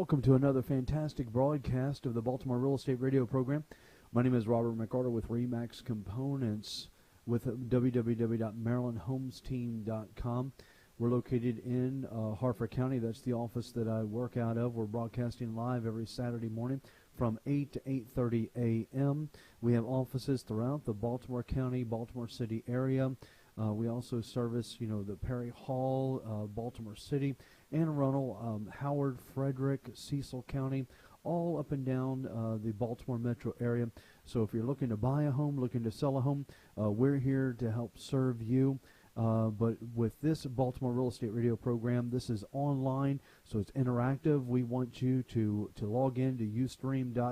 welcome to another fantastic broadcast of the Baltimore Real Estate Radio program. My name is Robert McArthur with Remax Components with www.marylandhomesteam.com. We're located in Harford County. That's the office that I work out of. We're broadcasting live every Saturday morning from 8 to 8:30 a.m. We have offices throughout the Baltimore County, Baltimore City area. We also service, the Perry Hall, Baltimore City, Anne Arundel, Howard, Frederick, Cecil County, all up and down the Baltimore metro area. So if you're looking to buy a home, looking to sell a home, we're here to help serve you. But with this Baltimore Real Estate Radio program, this is online, so it's interactive. We want you to log in to ustream.tv.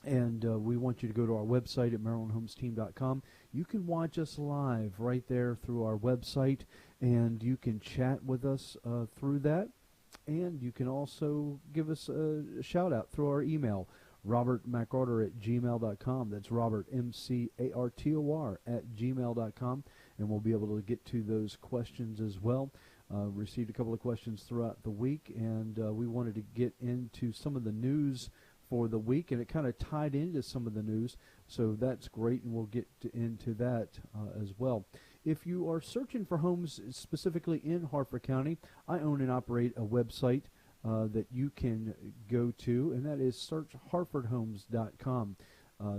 And we want you to go to our website at marylandhomesteam.com. You can watch us live right there through our website, and you can chat with us through that. And you can also give us a shout-out through our email, robertmcarthur@gmail.com. That's Robert, M-C-A-R-T-O-R, @gmail.com. And we'll be able to get to those questions as well. Received a couple of questions throughout the week, and we wanted to get into some of the news for the week, and it kind of tied into some of the news, so that's great, and we'll get into that as well. If you are searching for homes specifically in Harford County, I own and operate a website that you can go to, and that is searchharfordhomes.com.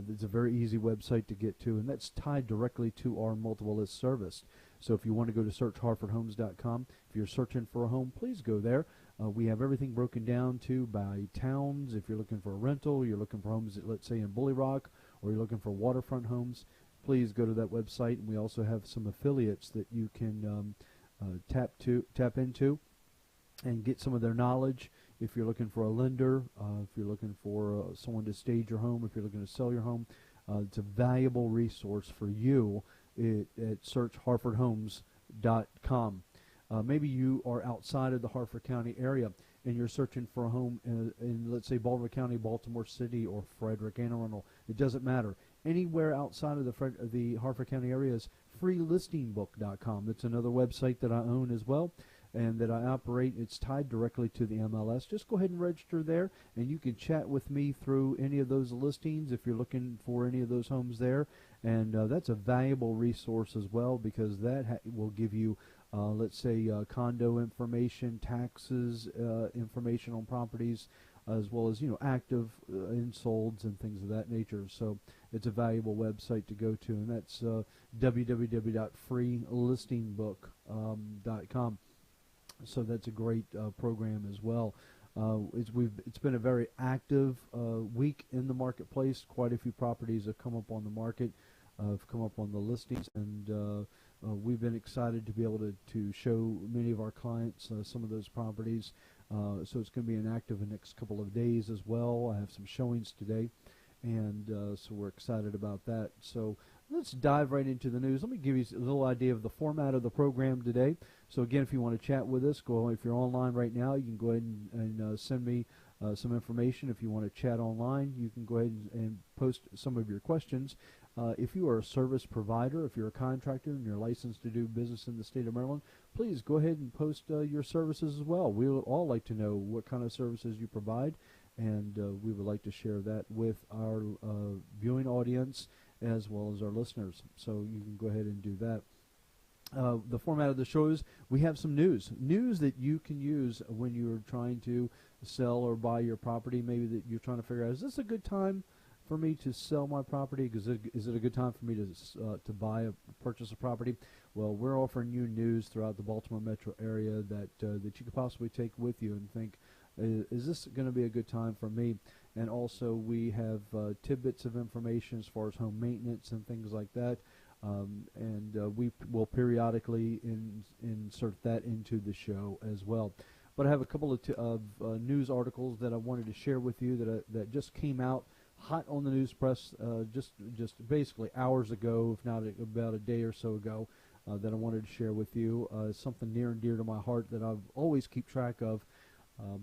It's a very easy website to get to, and that's tied directly to our multiple list service. So if you want to go to searchharfordhomes.com, if you're searching for a home, please go there. We have everything broken down to by towns. If you're looking for a rental, you're looking for homes, let's say in Bully Rock, or you're looking for waterfront homes, please go to that website. And we also have some affiliates that you can tap into and get some of their knowledge. If you're looking for a lender, if you're looking for someone to stage your home, if you're looking to sell your home, it's a valuable resource for you at searchharfordhomes.com. Maybe you are outside of the Harford County area and you're searching for a home in let's say, Baltimore County, Baltimore City, or Frederick, Anne Arundel. It doesn't matter. Anywhere outside of the Harford County area is freelistingbook.com. That's another website that I own as well and that I operate. It's tied directly to the MLS. Just go ahead and register there, and you can chat with me through any of those listings if you're looking for any of those homes there. And that's a valuable resource as well, because that will give you let's say condo information, taxes, information on properties, as well as active insolds and things of that nature. So it's a valuable website to go to, and that's www.freelistingbook.com. So that's a great program as well. It's been a very active week in the marketplace. Quite a few properties have come up on the market, have come up on the listings, and we've been excited to be able to show many of our clients some of those properties. So it's going to be an active the next couple of days as well. I have some showings today, and so we're excited about that. So let's dive right into the news. Let me give you a little idea of the format of the program today. So again, if you want to chat with us, if you're online right now, you can go ahead and send me some information. If you want to chat online, you can go ahead and post some of your questions. If you are a service provider, if you're a contractor and you're licensed to do business in the state of Maryland, please go ahead and post your services as well. We would all like to know what kind of services you provide, and we would like to share that with our viewing audience as well as our listeners. So you can go ahead and do that. The format of the show is we have some news that you can use when you're trying to sell or buy your property. Maybe that you're trying to figure out, is this a good time for me to sell my property? Is it a good time for me to purchase a property? Well, we're offering you news throughout the Baltimore metro area that you could possibly take with you and think, is this going to be a good time for me? And also we have tidbits of information as far as home maintenance and things like that. And we will periodically insert that into the show as well. But I have a couple of news articles that I wanted to share with you that just came out hot on the news press just basically hours ago, if not about a day or so ago, that I wanted to share with you. Something near and dear to my heart that I've always keep track of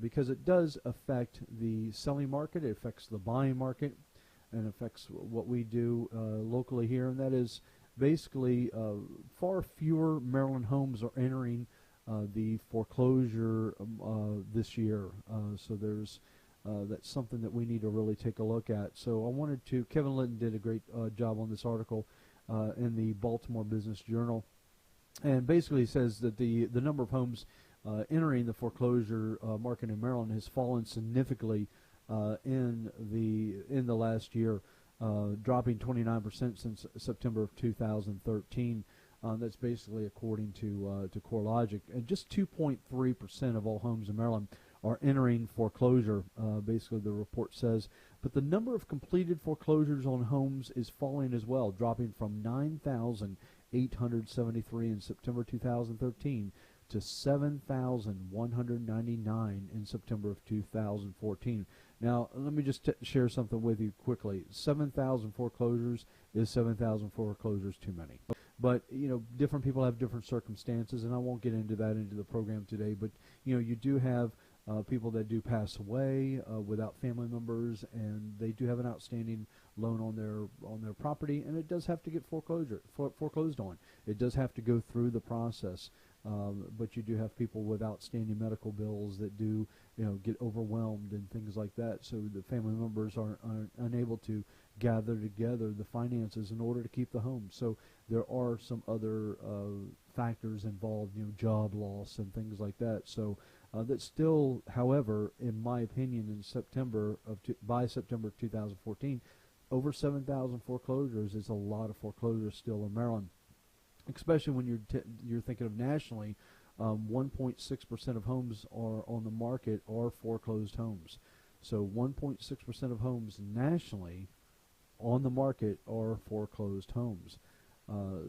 because it does affect the selling market, it affects the buying market, and affects what we do locally here, and that is basically far fewer Maryland homes are entering the foreclosure this year. So there's that's something that we need to really take a look at. So I wanted to. Kevin Litton did a great job on this article in the Baltimore Business Journal, and basically says that the number of homes entering the foreclosure market in Maryland has fallen significantly in the last year, dropping 29% since September of 2013. That's basically according to CoreLogic, and just 2.3% of all homes in Maryland are entering foreclosure. Basically, the report says, but the number of completed foreclosures on homes is falling as well, dropping from 9,873 in September 2013 to 7,199 in September of 2014. Now, let me just share something with you quickly. 7,000 foreclosures is 7,000 foreclosures too many. But, different people have different circumstances, and I won't get into that into the program today. But, you do have people that do pass away without family members, and they do have an outstanding loan on their property, and it does have to get foreclosed on. It does have to go through the process. But you do have people with outstanding medical bills that do, get overwhelmed and things like that. So the family members are unable to gather together the finances in order to keep the home. So there are some other factors involved, job loss and things like that. So that still, however, in my opinion, by September of 2014, over 7,000 foreclosures is a lot of foreclosures still in Maryland. Especially when you're thinking of nationally, 1.6% of homes are on the market are foreclosed homes. So 1.6% of homes nationally on the market are foreclosed homes.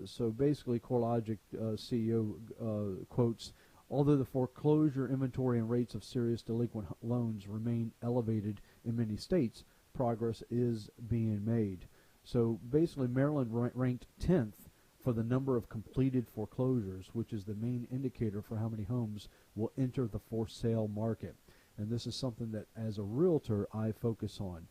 So basically, CoreLogic CEO quotes, although the foreclosure inventory and rates of serious delinquent loans remain elevated in many states, progress is being made. So basically, Maryland ranked 10th for the number of completed foreclosures, which is the main indicator for how many homes will enter the for sale market. And this is something that, as a realtor, I focus on.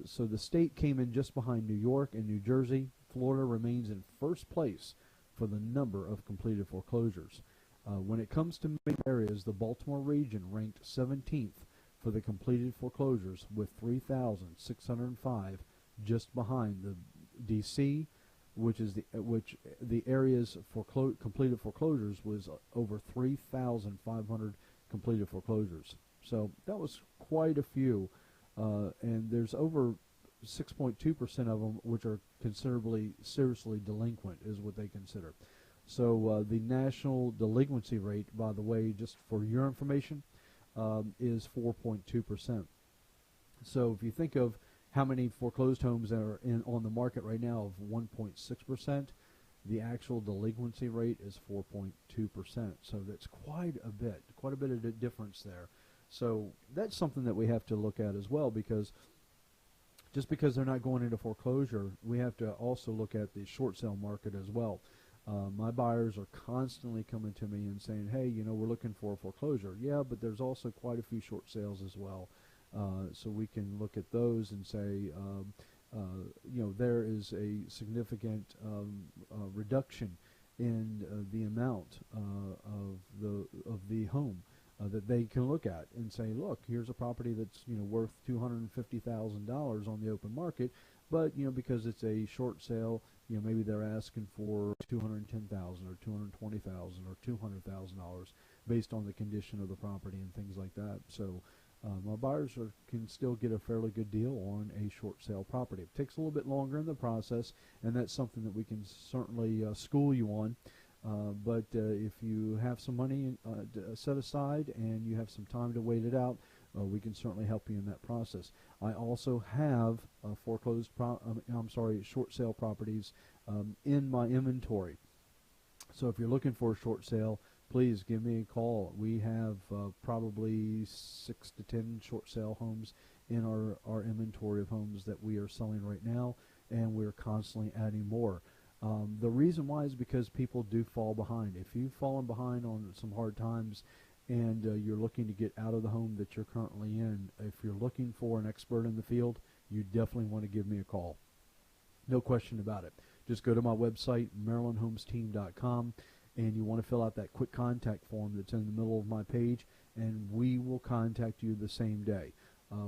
So the state came in just behind New York and New Jersey. Florida remains in first place for the number of completed foreclosures. When it comes to major areas, the Baltimore region ranked 17th for the completed foreclosures with 3,605, just behind the D.C., which the areas for completed foreclosures was over 3,500 completed foreclosures. So that was quite a few, and there's over 6.2% of them which are considerably seriously delinquent, is what they consider. So the national delinquency rate, by the way, just for your information, is 4.2%. So if you think of how many foreclosed homes are on the market right now of 1.6%, the actual delinquency rate is 4.2%. So that's quite a bit of difference there. So that's something that we have to look at as well, because just because they're not going into foreclosure, we have to also look at the short sale market as well. My buyers are constantly coming to me and saying, hey, we're looking for a foreclosure. Yeah, but there's also quite a few short sales as well. So we can look at those and say, there is a significant reduction in the amount of the home that they can look at and say, look, here's a property that's worth $250,000 on the open market, but because it's a short sale, maybe they're asking for $210,000 or $220,000 or $200,000 based on the condition of the property and things like that. So my buyers can still get a fairly good deal on a short sale property. It takes a little bit longer in the process, and that's something that we can certainly school you on. But if you have some money set aside and you have some time to wait it out, we can certainly help you in that process. I also have short sale properties in my inventory. So if you're looking for a short sale, please give me a call. We have probably 6 to 10 short sale homes in our inventory of homes that we are selling right now, and we're constantly adding more. The reason why is because people do fall behind. If you've fallen behind on some hard times and you're looking to get out of the home that you're currently in, if you're looking for an expert in the field, you definitely want to give me a call. No question about it. Just go to my website, MarylandHomesTeam.com, and you want to fill out that quick contact form that's in the middle of my page, and we will contact you the same day.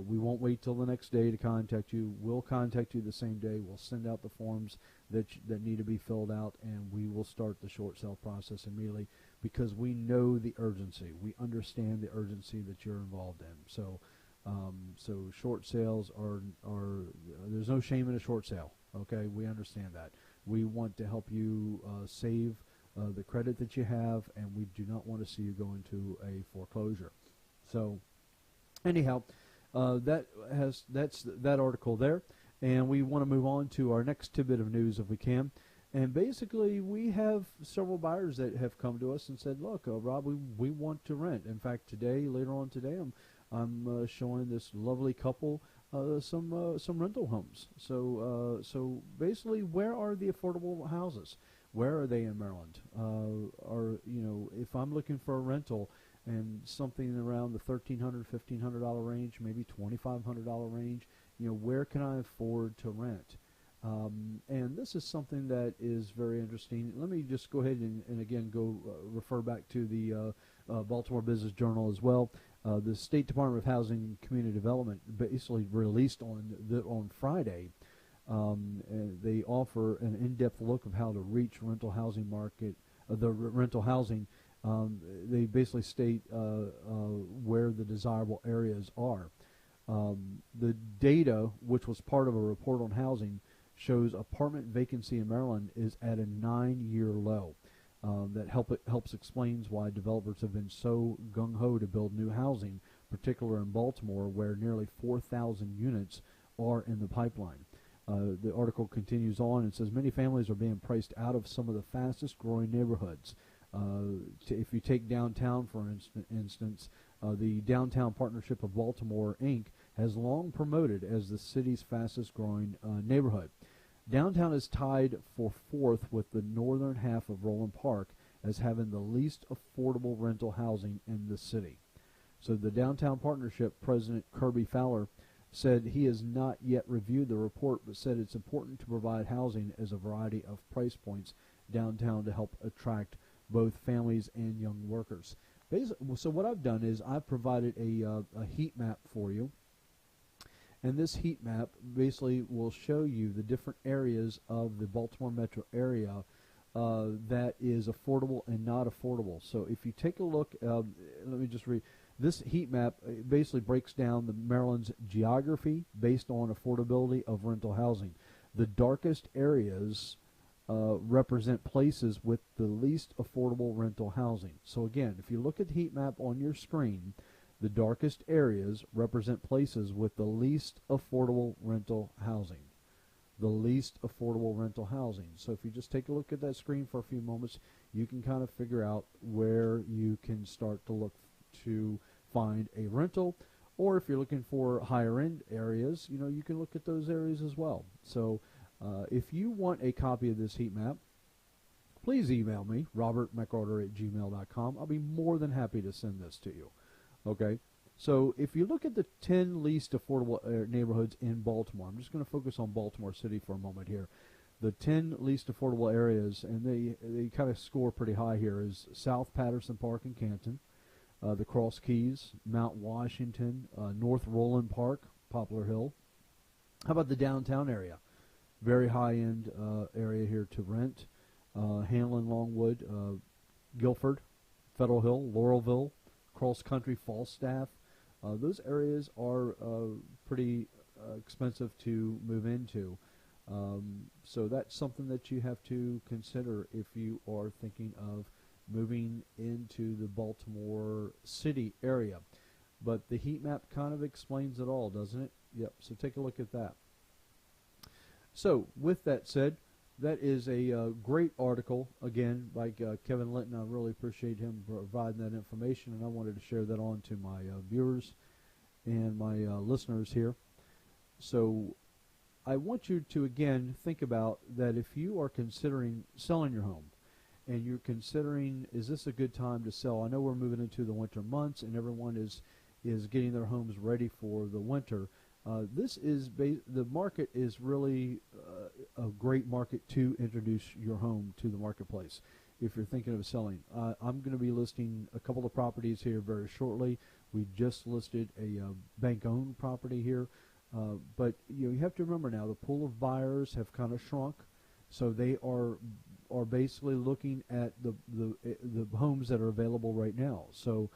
We won't wait till the next day to contact you. We'll contact you the same day. We'll send out the forms that need to be filled out, and we will start the short sale process immediately because we know the urgency. We understand the urgency that you're involved in. So short sales are there's no shame in a short sale. Okay, we understand that. We want to help you save the credit that you have, and we do not want to see you go into a foreclosure. So anyhow. That's that article there, and we want to move on to our next tidbit of news if we can. And basically, we have several buyers that have come to us and said, "Look, Rob, we want to rent." In fact, later on today, I'm showing this lovely couple some rental homes. So basically, where are the affordable houses? Where are they in Maryland? If I'm looking for a rental and something around the $1,300, $1,500 range, maybe $2,500 range, where can I afford to rent? And this is something that is very interesting. Let me just go ahead and again go refer back to the Baltimore Business Journal as well. The State Department of Housing and Community Development basically released on Friday. They offer an in-depth look of how to reach rental housing market, the rental housing. They basically state where the desirable areas are. The data, which was part of a report on housing, shows apartment vacancy in Maryland is at a 9-year low. That helps explains why developers have been so gung-ho to build new housing, particularly in Baltimore, where nearly 4,000 units are in the pipeline. The article continues on and says many families are being priced out of some of the fastest growing neighborhoods. If you take downtown, for instance, the Downtown Partnership of Baltimore, Inc. has long promoted as the city's fastest growing neighborhood. Downtown is tied for fourth with the northern half of Roland Park as having the least affordable rental housing in the city. So the Downtown Partnership President Kirby Fowler said he has not yet reviewed the report, but said it's important to provide housing as a variety of price points downtown to help attract both families and young workers. So what I've done is I've provided a heat map for you, and this heat map basically will show you the different areas of the Baltimore metro area that is affordable and not affordable. So if you take a look, let me just read. This heat map basically breaks down Maryland's geography based on affordability of rental housing. The darkest areas represent places with the least affordable rental housing. So again, if you look at the heat map on your screen, the darkest areas represent places with the least affordable rental housing. The least affordable rental housing. So if you just take a look at that screen for a few moments, you can kind of figure out where you can start to look to find a rental, or if you're looking for higher end areas, you can look at those areas as well. So if you want a copy of this heat map, please email me, robertmccarter@gmail.com. I'll be more than happy to send this to you. Okay, so if you look at the 10 least affordable neighborhoods in Baltimore, I'm just going to focus on Baltimore City for a moment here. The 10 least affordable areas, and they kind of score pretty high here, is South Patterson Park in Canton, the Cross Keys, Mount Washington, North Roland Park, Poplar Hill. How about the downtown area? Very high-end area here to rent. Hanlon, Longwood, Guilford, Federal Hill, Laurelville, Cross Country, Falstaff. Those areas are pretty expensive to move into. So that's something that you have to consider if you are thinking of moving into the Baltimore City area. But the heat map kind of explains it all, doesn't it? Yep, so take a look at that. So with that said, that is a great article, again, by Kevin Linton. I really appreciate him providing that information, and I wanted to share that on to my viewers and my listeners here. So I want you to, again, think about that if you are considering selling your home, and you're considering, is this a good time to sell? I know we're moving into the winter months, and everyone is getting their homes ready for the winter. The market is really a great market to introduce your home to the marketplace. if you're thinking of selling. I'm going to be listing a couple of properties here very shortly. We just listed a bank-owned property here, but you have to remember now the pool of buyers have kind of shrunk, so they are basically looking at the homes that are available right now. So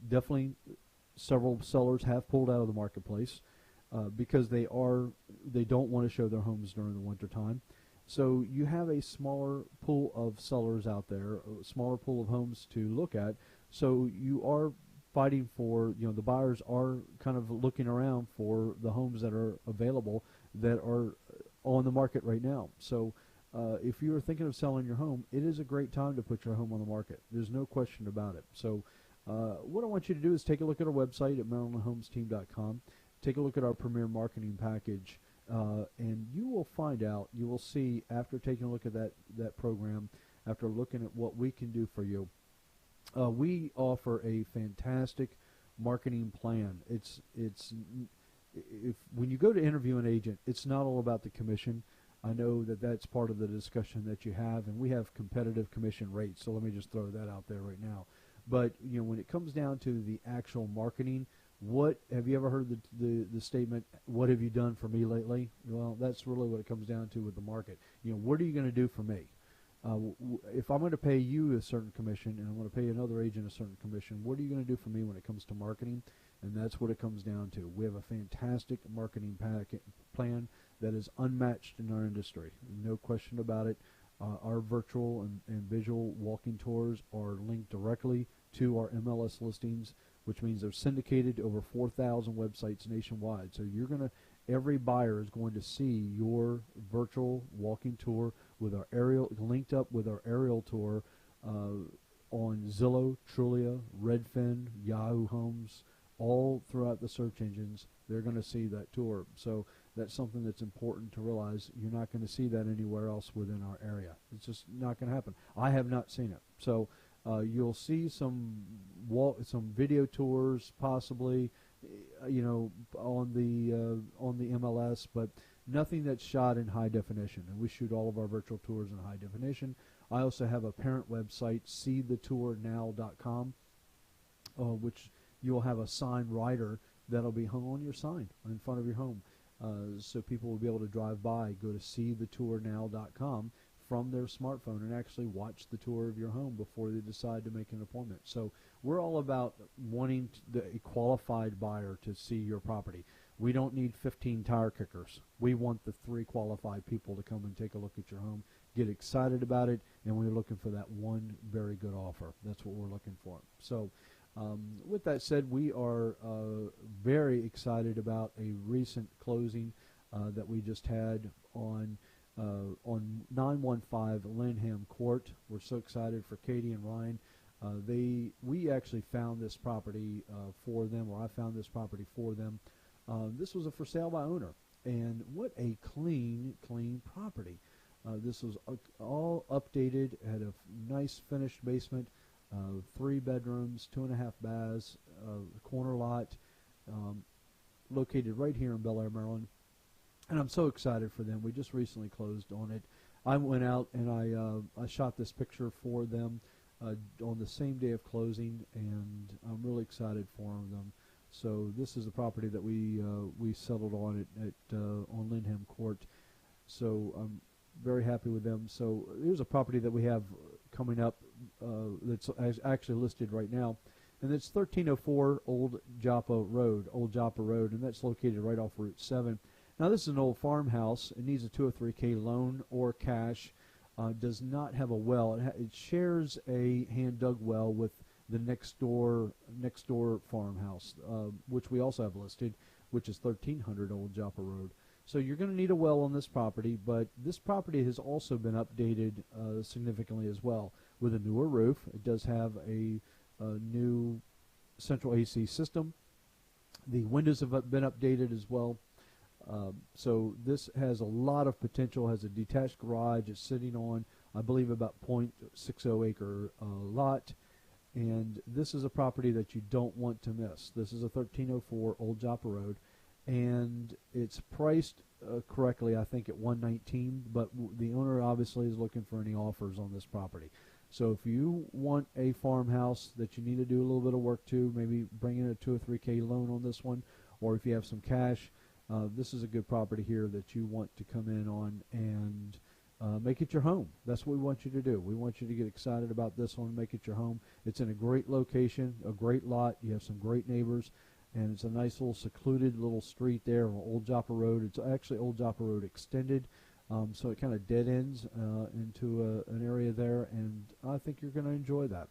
definitely several sellers have pulled out of the marketplace because they don't want to show their homes during the winter time. So you have a smaller pool of sellers out there, a smaller pool of homes to look at. So you are fighting for, the buyers are kind of looking around for the homes that are available that are on the market right now. So if you're thinking of selling your home, it is a great time to put your home on the market. There's no question about it. So what I want you to do is take a look at our website at MarylandHomesTeam.com. Take a look at our Premier Marketing Package, and you will find out, you will see after taking a look at that program, after looking at what we can do for you, we offer a fantastic marketing plan. When you go to interview an agent, it's not all about the commission. I know that that's part of the discussion that you have, and we have competitive commission rates, so let me just throw that out there right now. But when it comes down to the actual marketing, what have you ever heard the statement, what have you done for me lately? Well, that's really what it comes down to with the market. What are you going to do for me? If I'm going to pay you a certain commission and I'm going to pay another agent a certain commission, what are you going to do for me when it comes to marketing? And that's what it comes down to. We have a fantastic marketing plan that is unmatched in our industry. No question about it. Our virtual and visual walking tours are linked directly to our MLS listings, which means they're syndicated to over 4,000 websites nationwide. So every buyer is going to see your virtual walking tour with our aerial, linked up with our aerial tour on Zillow, Trulia, Redfin, Yahoo Homes, all throughout the search engines. They're going to see that tour. So that's something that's important to realize. You're not going to see that anywhere else within our area. It's just not going to happen. I have not seen it. So you'll see some video tours possibly, on the MLS, but nothing that's shot in high definition. And we shoot all of our virtual tours in high definition. I also have a parent website, seethetournow.com, which you'll have a sign rider that'll be hung on your sign in front of your home. So people will be able to drive by, go to seethetournow.com from their smartphone and actually watch the tour of your home before they decide to make an appointment. So we're all about wanting a qualified buyer to see your property. We don't need 15 tire kickers. We want the 3 qualified people to come and take a look at your home, get excited about it, and we're looking for that one very good offer. That's what we're looking for. So with that said, we are very excited about a recent closing that we just had on 915 Linham Court. We're so excited for Katie and Ryan. We actually found this property for them, or I found this property for them. This was a for sale by owner, and what a clean property. This was all updated, had a nice finished basement, 3 bedrooms, 2.5 baths, corner lot, located right here in Bel Air, Maryland. And I'm so excited for them. We just recently closed on it. I went out and I shot this picture for them on the same day of closing, and I'm really excited for them. So this is a property that we settled on on Linham Court. So I'm very happy with them. So here's a property that we have coming up that's actually listed right now, and it's 1304 Old Joppa Road, and that's located right off Route 7. Now this is an old farmhouse. It needs a 203K loan or cash. Does not have a well. It shares a hand-dug well with the next door farmhouse, which we also have listed, which is 1300 Old Joppa Road. So you're going to need a well on this property, but this property has also been updated significantly as well with a newer roof. It does have a new central AC system. The windows have been updated as well. So this has a lot of potential, has a detached garage. It's sitting on, I believe, about 0.60 acre lot. And this is a property that you don't want to miss. This is a 1304 Old Joppa Road. and it's priced correctly, I think, at 119. But the owner obviously is looking for any offers on this property. So if you want a farmhouse that you need to do a little bit of work to, maybe bring in a 2 or 3K loan on this one, or if you have some cash, this is a good property here that you want to come in on and make it your home. That's what we want you to do. We want you to get excited about this one, make it your home. It's in a great location, a great lot. You have some great neighbors, and it's a nice little secluded little street there on Old Joppa Road. It's actually Old Joppa Road extended, so it kind of dead ends into an area there, and I think you're going to enjoy that.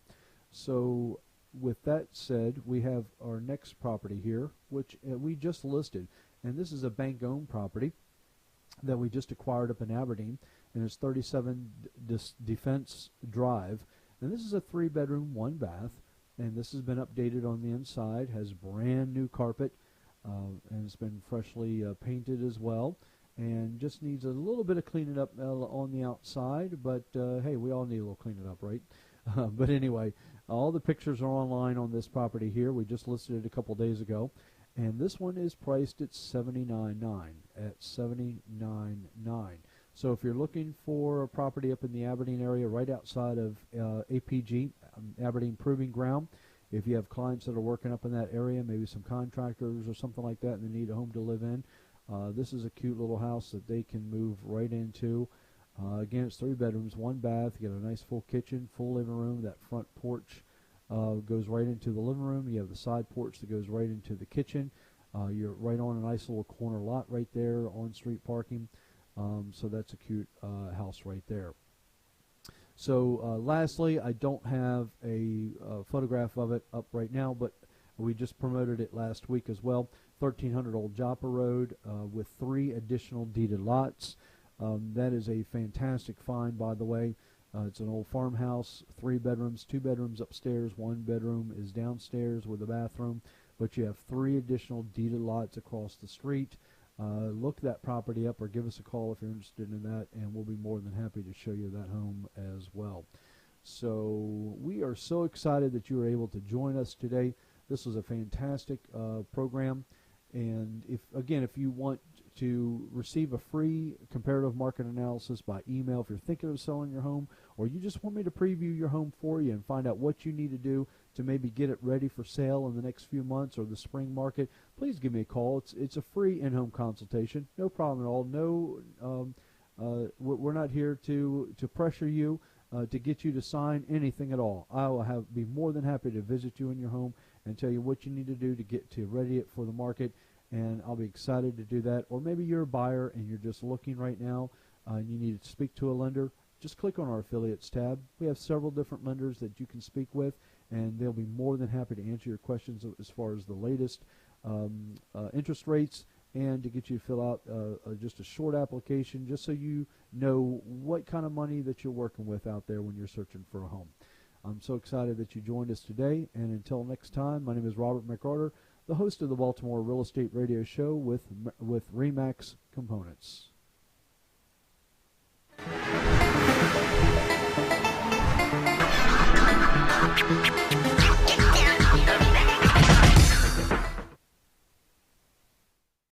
So with that said, we have our next property here, which we just listed, and this is a bank-owned property that we just acquired up in Aberdeen, and it's 37 Defense Drive, and this is a 3-bedroom, 1-bath, and this has been updated on the inside, has brand new carpet, and it's been freshly painted as well, and just needs a little bit of cleaning up on the outside, but hey, we all need a little cleaning up, right? But anyway, all the pictures are online on this property here. We just listed it a couple days ago, and this one is priced at $79,900, at $79,900. So if you're looking for a property up in the Aberdeen area, right outside of APG, Aberdeen Proving Ground, if you have clients that are working up in that area, maybe some contractors or something like that, and they need a home to live in, this is a cute little house that they can move right into. Again, it's 3 bedrooms, 1 bath. You got a nice full kitchen, full living room. That front porch goes right into the living room. You have the side porch that goes right into the kitchen. You're right on a nice little corner lot right there, on-street parking. So that's a cute house right there. So lastly, I don't have a photograph of it up right now, but we just promoted it last week as well. 1300 Old Joppa Road with 3 additional deeded lots. That is a fantastic find, by the way. It's an old farmhouse, 3 bedrooms, 2 bedrooms upstairs, 1 bedroom is downstairs with a bathroom, but you have 3 additional deeded lots across the street. Look that property up or give us a call if you're interested in that, and we'll be more than happy to show you that home as well. So we are so excited that you were able to join us today. This was a fantastic program, and if you want to receive a free comparative market analysis by email, if you're thinking of selling your home, or you just want me to preview your home for you and find out what you need to do to maybe get it ready for sale in the next few months or the spring market, please give me a call. It's a free in-home consultation, no problem at all. We're not here to pressure you to get you to sign anything at all. I will be more than happy to visit you in your home and tell you what you need to do to get to ready it for the market, and I'll be excited to do that. Or maybe you're a buyer and you're just looking right now and you need to speak to a lender. Just click on our affiliates tab. We have several different lenders that you can speak with, and they'll be more than happy to answer your questions as far as the latest interest rates, and to get you to fill out just a short application just so you know what kind of money that you're working with out there when you're searching for a home. I'm so excited that you joined us today, and until next time, my name is Robert McArthur, the host of the Baltimore Real Estate Radio Show with RE/MAX Components.